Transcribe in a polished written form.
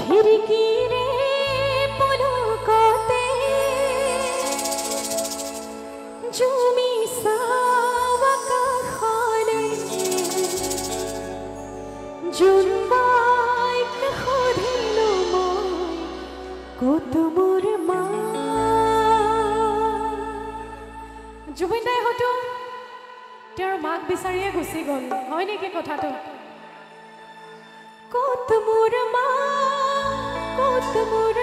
খিৰিকীৰে পলকতে জুমি চাওঁ আকাশলৈ জোনবাইক সুধিলোঁ মই ক'ত মোৰ মা জুবিন দাই হয়তো তেওঁৰ মাক বিচাৰিয়ে গুচি গ'ল হয় নেকি কথাটো ক'ত মোৰ মা ক'ত মোৰ